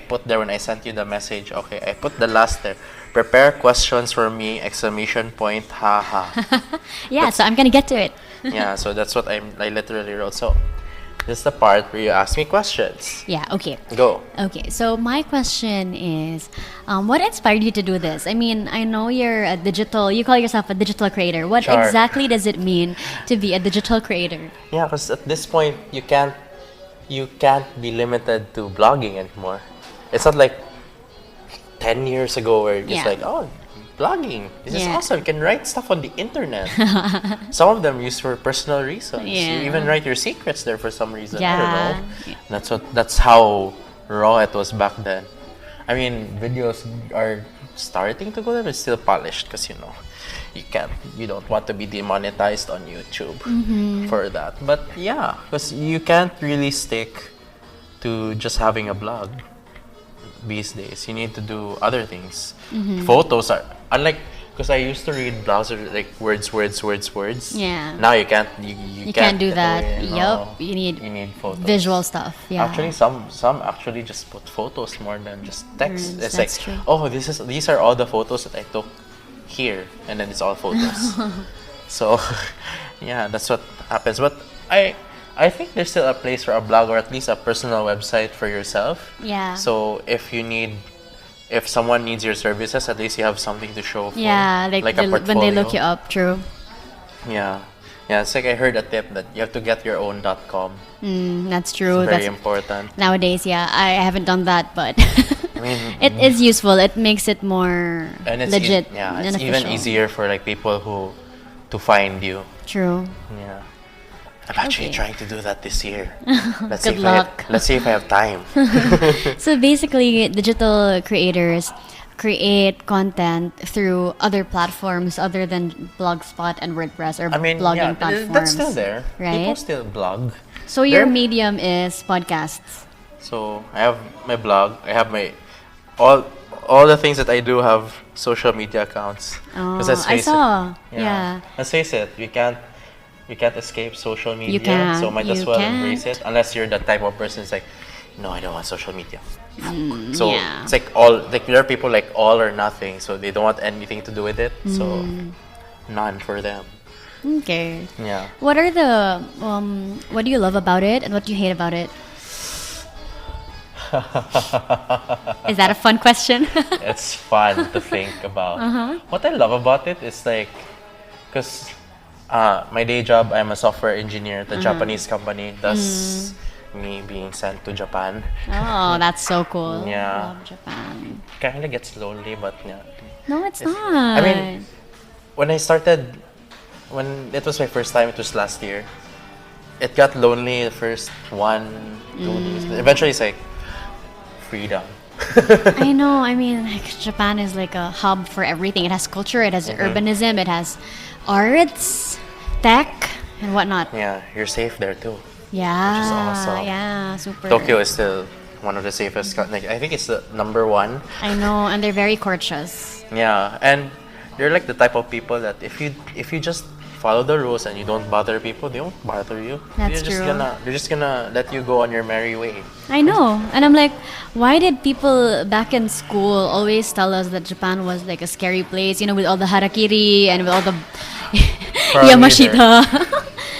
put there when I sent you the message. Okay, I put the last there. Prepare questions for me! Exclamation point! Haha. Yeah, so I'm gonna get to it. Yeah, so that's what I literally wrote. So this is the part where you ask me questions. Yeah. Okay. Go. Okay. So my question is, what inspired you to do this? I mean, I know you call yourself a digital creator. What exactly does it mean to be a digital creator? Yeah, because at this point you can't be limited to blogging anymore. It's not like 10 years ago where it's like, oh, blogging. This is awesome. You can write stuff on the internet. Some of them used for personal reasons. Yeah. You even write your secrets there for some reason. Yeah. I don't know. Yeah. That's how raw it was back then. I mean, videos are starting to go there, but it's still polished because you don't want to be demonetized on YouTube for that. But yeah, because you can't really stick to just having a blog these days. You need to do other things. Photos are unlike, because I used to read blogs of like words. Yeah. Now you can't. You can't do that. Yup. You You need photos. visual stuff. Yeah. Actually, some actually just put photos more than just text. It's like, that's true. oh, these are all the photos that I took here, and then it's all photos. So, yeah, that's what happens. But I think there's still a place for a blog, or at least a personal website for yourself. Yeah. So if someone needs your services, at least you have something to show for. Yeah, like a when they portfolio. look you up, true. Yeah. Yeah, it's like I heard a tip that you have to get your own .com. That's true. Very That's important. nowadays. Yeah, I haven't done that, but I mean, it is useful. It makes it more and it's legit. yeah, and it's even official. easier for like people who to find you. True. Yeah. I'm actually Okay. trying to do that this year. Let's Good see luck. let's see if I have time. So basically, digital creators create content through other platforms other than Blogspot and WordPress or I mean, blogging yeah, platforms. that's still there. People right? still blog. So your There- medium is podcasts. So I have my blog. I have my all the things that I do have social media accounts. 'Cause let's I face saw. it, Yeah. Let's face it. You can't escape social media. can't, So might as you well embrace can't. it. Unless you're the type of person who's like, no, I don't want social media. So yeah. it's like there are people like all or nothing. So they don't want anything to do with it. So none for them. Okay. Yeah. What are the what do you love about it and what do you hate about it? Is that a fun question? It's fun to think about. What I love about it is like, because my day job, I'm a software engineer at a Japanese company. Thus, me being sent to Japan Oh, that's so cool. Yeah. Love Japan. kind of gets lonely, but yeah. No, it's It's- not. I mean, when I started, when it was my first time, it was last year. It got lonely the first 1-2 days. But eventually, it's like freedom. I know. I mean, like, Japan is like a hub for everything. It has culture, it has urbanism, it has arts, tech, and whatnot. Yeah, you're safe there too. Yeah. is awesome. Yeah, super. Tokyo is still one of the safest. Like, I think it's the number one. I know, and they're very courteous. Yeah, and they're like the type of people that if you just follow the rules and you don't bother people, they won't bother you. That's they're true. They're just gonna let you go on your merry way. I know. And I'm like, why did people back in school always tell us that Japan was like a scary place, you know, with all the harakiri and with all the Probably Yamashita.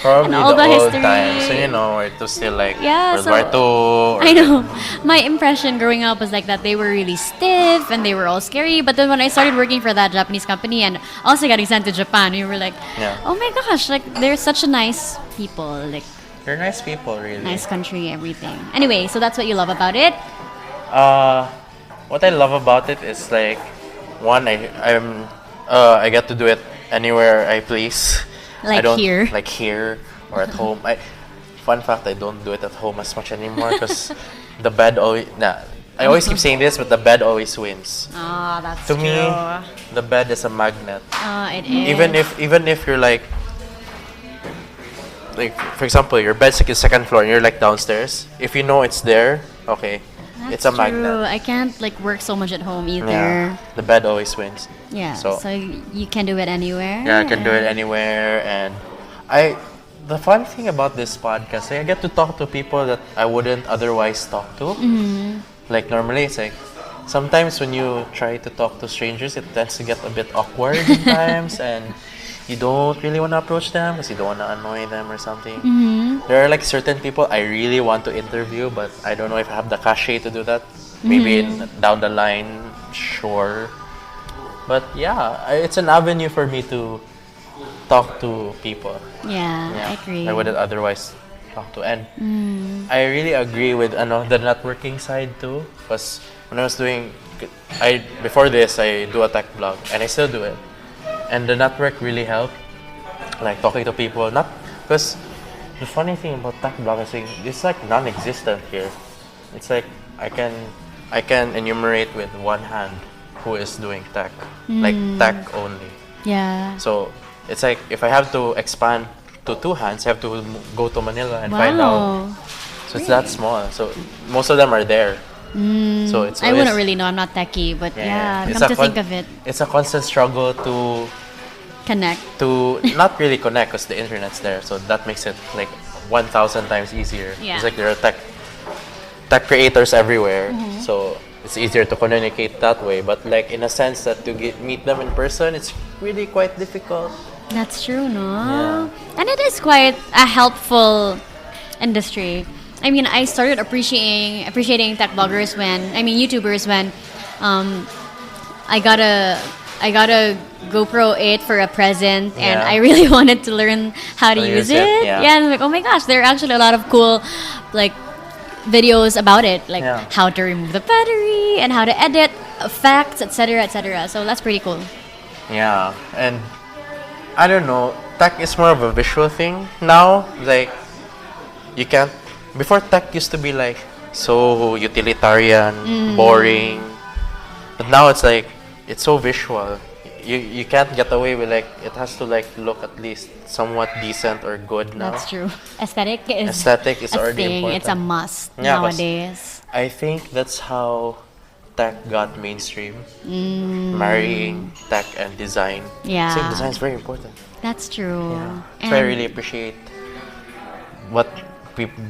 Probably all the the old history. times. So you know, it was still like Yeah, World so- War II. Or I know. My impression growing up was like that they were really stiff and they were all scary. But then when I started working for that Japanese company and also getting sent to Japan, we were like, Yeah. oh my gosh, like they're such a nice people, like They're nice people, really. nice country, everything. Anyway, so that's what you love about it. What I love about it is like, one, I get to do it anywhere I please. Like I don't, here. Like here or at home. Fun fact, I don't do it at home as much anymore because the bed always. Nah, I always keep saying this, but the bed always wins. Ah, that's To true. me, the bed is a magnet. It is. Even if you're like for example, your bed's like the second floor and you're like downstairs. If you know it's there, okay, it's a True. magnet. I can't like work so much at home either. Yeah, the bed always wins. Yeah. So- So, you can do it anywhere. Yeah, I can do it anywhere, and the fun thing about this podcast, I get to talk to people that I wouldn't otherwise talk to. Like normally, it's like sometimes when you try to talk to strangers, it tends to get a bit awkward at times, and you don't really want to approach them because you don't want to annoy them or something. There are like certain people I really want to interview, but I don't know if I have the cachet to do that. Maybe down the line, sure. But yeah, it's an avenue for me to talk to people. Yeah, Yeah, I agree. I wouldn't otherwise talk to. And I really agree with the networking side too. Because when I was before this, I do a tech blog, and I still do it. And the network really helped, like talking to people. Not because the funny thing about tech blog is it's like non-existent here. It's like I can enumerate with one hand who is doing tech, like tech only. Yeah. So it's like if I have to expand to two hands, I have to go to Manila and find out. Wow. So it's that small. So most of them are there. So it's I always, wouldn't really know. I'm not techie, but It's come a to think of it, it's a constant struggle connect. to not really connect because the internet's there, so that makes it like 1,000 times easier. Yeah. It's like there are tech creators everywhere, so it's easier to communicate that way. But like in a sense that to meet them in person, it's really quite difficult. That's true, no? Yeah. And it is quite a helpful industry. I mean, I started appreciating tech bloggers YouTubers when I got a GoPro 8 for a present, and Yeah. I really wanted to learn how to use it. Yeah. And I'm like, oh my gosh, there are actually a lot of cool like videos about it, like Yeah. how to remove the battery and how to edit effects, etc., etc. So that's pretty cool. Yeah, and I don't know, tech is more of a visual thing now. Like, you can't. Before, tech used to be like so utilitarian, boring, but now it's like it's so visual. You can't get away with like it has to like look at least somewhat decent or good now. That's true. Aesthetic is Aesthetic is a already thing. important. It's a must Yeah, 'cause nowadays. I think that's how tech got mainstream. Marrying tech and design. Yeah. So design is very important. That's true. So I really appreciate what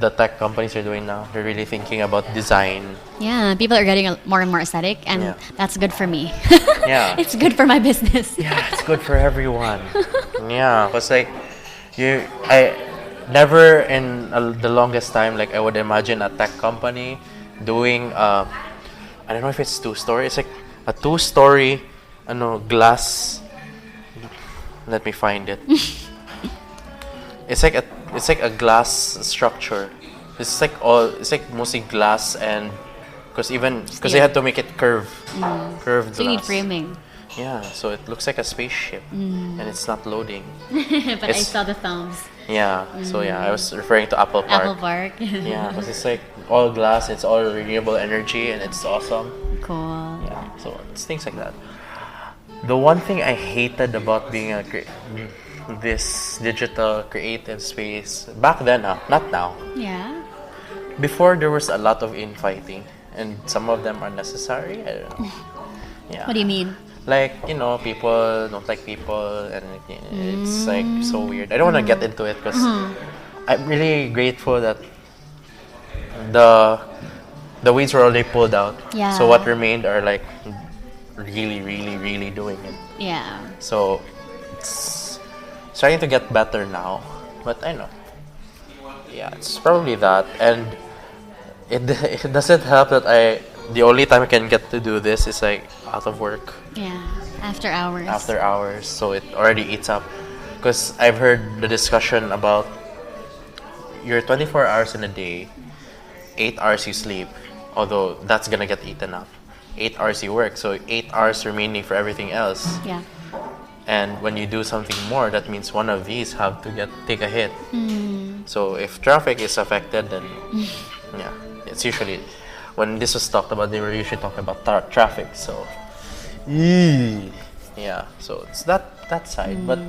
the tech companies are doing now. They're really thinking about design. Yeah, people are getting more and more aesthetic, and Yeah. that's good for me. Yeah. It's good for my business. Yeah, it's good for everyone. Yeah, cause like I never in the longest time like I would imagine a tech company doing I don't know if it's two-story. It's like a two-story, glass. Let me find it. It's like a glass structure. It's like mostly glass and because they had to make it curved glass. So you need framing. Yeah, so it looks like a spaceship and it's not loading. But I It's- saw the thumbs. Yeah, so yeah, I was referring to Apple Park. Apple Park. Yeah, because it's like all glass, it's all renewable energy, and it's awesome. Cool. Yeah, so it's things like that. The one thing I hated about being this digital creative space back then, not now. Yeah. Before there was a lot of infighting, and some of them are necessary. I don't know. Yeah. What do you mean? Like, people don't like people, and it's like so weird. I don't want to get into it because I'm really grateful that the weeds were already pulled out. Yeah. So what remained are like really, really, really doing it. Yeah. So it's starting to get better now, but I know. Yeah, it's probably that, and it doesn't help that the only time I can get to do this is like out of work. Yeah. After hours. After hours, so it already eats up. Because I've heard the discussion about your 24 hours in a day, 8 hours you sleep, although that's gonna get eaten up. 8 hours you work, so 8 hours remaining for everything else. Yeah. And when you do something more, that means one of these have to take a hit. So if traffic is affected, then yeah, it's usually when this was talked about, they were usually talking about traffic. So yeah, so it's that side, but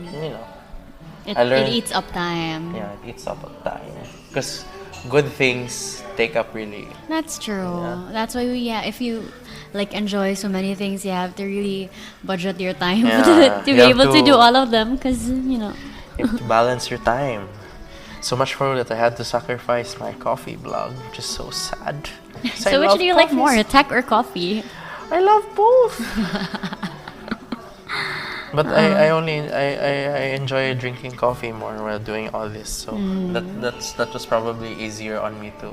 It I learned- eats up time. yeah, it eats up at time because good things take up really. That's true. Yeah. That's why if you like enjoy so many things, you have to really budget your time Yeah, to be you have able to do to- all of them because You have to balance your time. So much for that I had to sacrifice my coffee blog, which is so sad. 'Cause I So which love do you like coffees. more, tech or coffee? I love both. But I enjoy drinking coffee more while doing all this. So that was probably easier on me to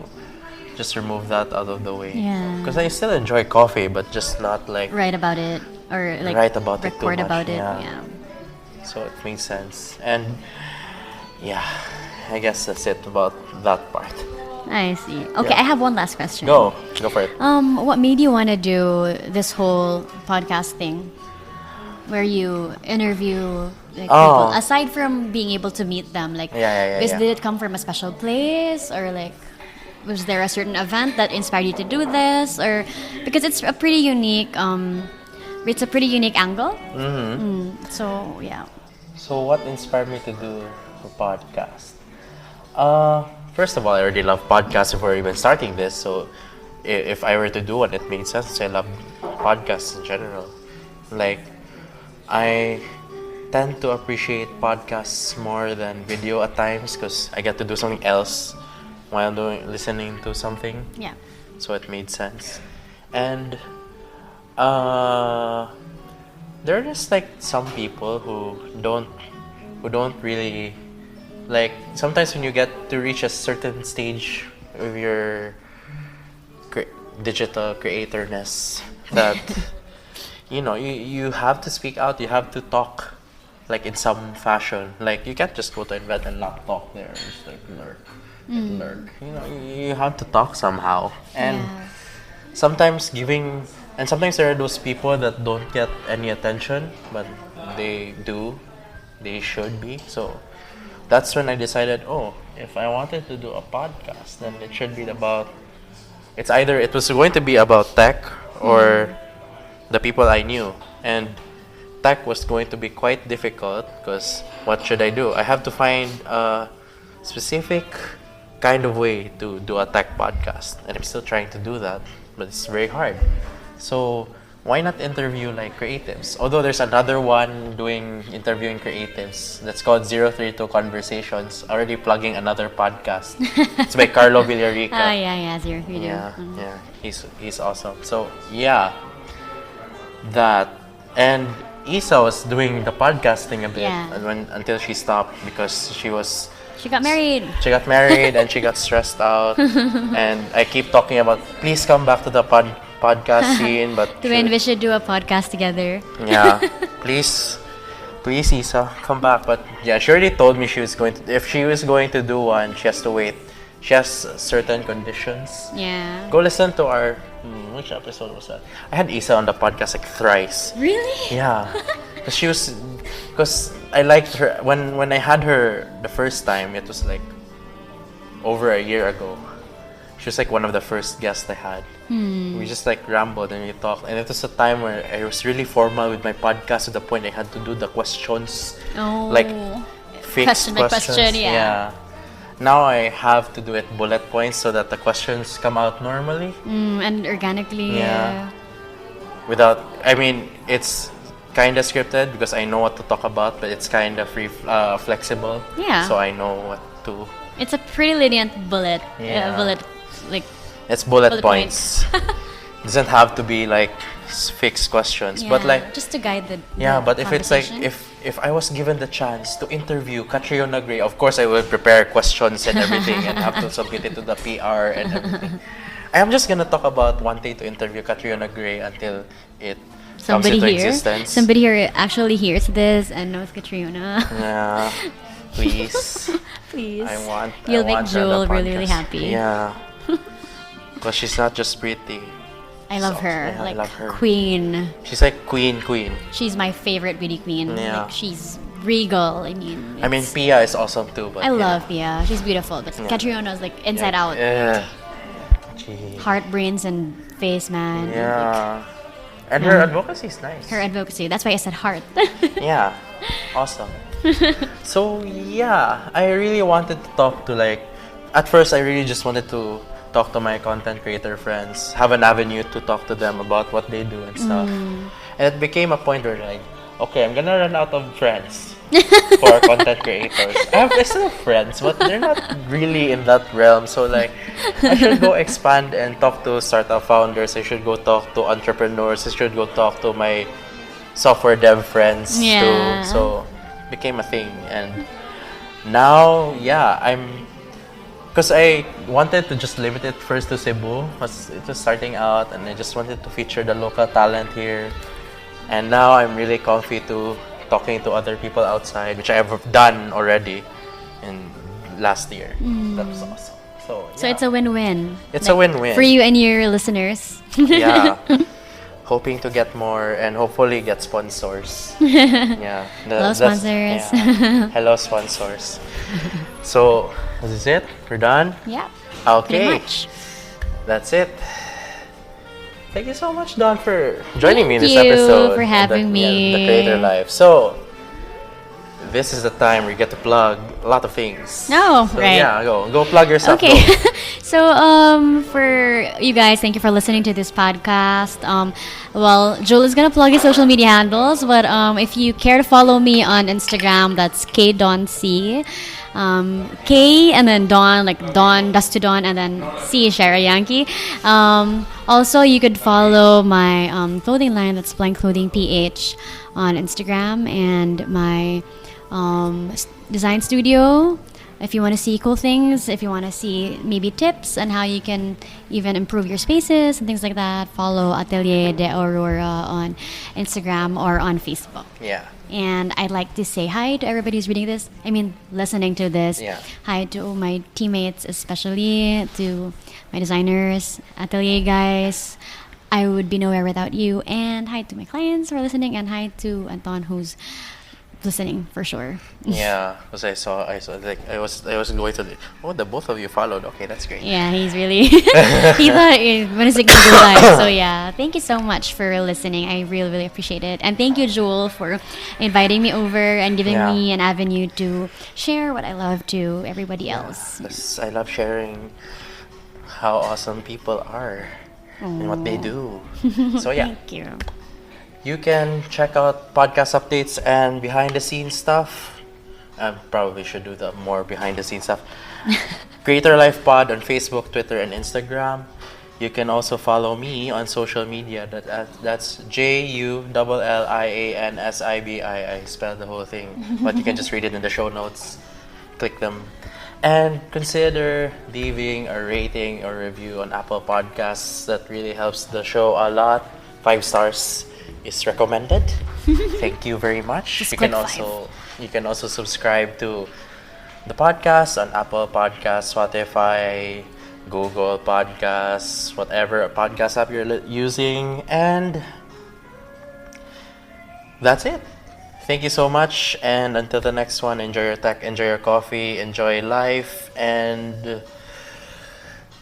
just remove that out of the way. Yeah. Because I still enjoy coffee, but just not like Write about it or like Write about it too record much, about it. yeah. Yeah. so it makes sense. And yeah, I guess that's it about that part. I see. Okay, Yeah. I have one last question. Go for it. What made you want to do this whole podcast thing, where you interview like people aside from being able to meet them? Like, Yeah. did it come from a special place, or like, was there a certain event that inspired you to do this, or because it's a pretty unique angle? So yeah. So what inspired me to do a podcast? First of all, I already love podcasts before even starting this. So if I were to do one, it made sense. I love podcasts in general. Like, I tend to appreciate podcasts more than video at times because I get to do something else while listening to something. Yeah. So it made sense. And there are just like some people who don't really like. Sometimes when you get to reach a certain stage of your digital creatorness, that you have to speak out, you have to talk, like in some fashion. Like you can't just go to an event and not talk there, just like lurk. You have to talk somehow. And sometimes sometimes there are those people that don't get any attention, but they should be. So that's when I decided, if I wanted to do a podcast, then it should be about, it was going to be about tech or the people I knew. And tech was going to be quite difficult because what should I do? I have to find a specific kind of way to do a tech podcast, and I'm still trying to do that, but it's very hard. So why not interview like creatives? Although there's another one interviewing creatives that's called 032 Conversations, already plugging another podcast. It's by Carlo Villarica. Yeah, 032. Yeah, he's awesome. So yeah, that. And Isa was doing the podcasting a bit until she stopped because she got married. She got married and she got stressed out. And I keep talking about, please come back to the podcast scene. But we should do a podcast together. Yeah, please, Isa, come back. But yeah, she already told me if she was going to do one, she has to wait. She has certain conditions. Yeah. Go listen to our which episode was that? I had Isa on the podcast like thrice. Really? Yeah. Because I liked her when I had her the first time. It was like over a year ago. She was like one of the first guests I had. We just like rambled and we talked, and it was a time where I was really formal with my podcast to the point I had to do the questions, like fixed questions. Yeah. Now I have to do it bullet points so that the questions come out normally and organically. Yeah. It's kind of scripted because I know what to talk about, but it's kind of flexible. Yeah. So I know what to. It's a pretty lenient bullet. It's bullet points. It doesn't have to be like fixed questions, but like just to guide the. Yeah, but if it's like if I was given the chance to interview Kathrynn Gray, of course I would prepare questions and everything and have to submit it to the PR and everything. I am just gonna talk about wanting to interview Kathrynn Gray until it comes into existence. Somebody here actually hears this and knows Katrina. Yeah, please. Please. You'll make Jewel really, really happy. Yeah, because she's not just pretty. I love her. Yeah, I love her. Queen. She's like queen. She's my favorite beauty queen. Yeah. Like, she's regal. Pia is awesome too. But I love Pia. She's beautiful. But Katrina is like inside out. Yeah. Heart, brains, and face, man. Yeah. And her advocacy is nice. Her advocacy. That's why I said heart. Yeah. Awesome. So yeah, I really wanted to talk to at first I really just wanted to talk to my content creator friends, have an avenue to talk to them about what they do and stuff. And it became a point where okay, I'm gonna run out of friends for content creators. I still have friends, but they're not really in that realm. So I should go expand and talk to startup founders. I should go talk to entrepreneurs. I should go talk to my software dev friends too. So it became a thing. And now, because I wanted to just limit it first to Cebu, because it was starting out, and I just wanted to feature the local talent here. And now I'm really comfy to talking to other people outside, which I have done already in last year. That was awesome. So it's a win-win. It's a win-win. For you and your listeners. Yeah. Hoping to get more and hopefully get sponsors. Yeah. Hello, sponsors. Hello, sponsors. So, this is it. We're done? Yeah. Okay. Pretty much. That's it. Thank you so much, Dawn, for joining me in this Thank you episode. for having me. The Creator Life. So, this is the time where you get to plug a lot of things. No, so, right. Yeah, go plug yourself. Okay. So, for you guys, thank you for listening to this podcast. Well, Joel is gonna plug his social media handles, but if you care to follow me on Instagram, that's Dawn Sy. K and then Dawn, like Dawn, dust to Dawn, and then C, Shara Yankee. Also, you could follow my clothing line, that's Blank Clothing PH, on Instagram, and my design studio. If you want to see cool things, if you want to see maybe tips on how you can even improve your spaces and things like that, follow Atelier de Aurora on Instagram or on Facebook. Yeah. And I'd like to say hi to everybody who's reading this. I mean, listening to this. Yeah. Hi to my teammates, especially to my designers, Atelier guys. I would be nowhere without you. And hi to my clients who are listening, and hi to Anton who's listening for sure. Yeah, because I saw like I was going to the both of you followed. Okay, that's great. Yeah, he's really he thought when is it gonna go live? So yeah, thank you so much for listening. I really really appreciate it, and thank you, Jewel, for inviting me over and giving me an avenue to share what I love to everybody else. Yes, I love sharing how awesome people are and what they do. So yeah. Thank you. You can check out podcast updates and behind the scenes stuff. I probably should do the more behind the scenes stuff. Creator Life Pod on Facebook, Twitter, and Instagram. You can also follow me on social media. That's JULLIANSIBI. I spelled the whole thing, but you can just read it in the show notes. Click them. And consider leaving a rating or review on Apple Podcasts. That really helps the show a lot. 5 stars is recommended. Thank you very much. Just You can click also subscribe to the podcast on Apple Podcasts, Spotify, Google Podcasts, whatever podcast app you're using, and that's it. Thank you so much, and until the next one, enjoy your tech, enjoy your coffee, enjoy life, and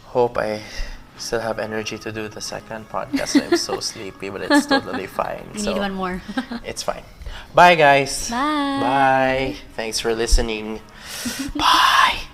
hope I still have energy to do the second podcast. I'm so sleepy, but it's totally fine. We need one more. It's fine. Bye, guys. Bye. Bye. Thanks for listening. Bye.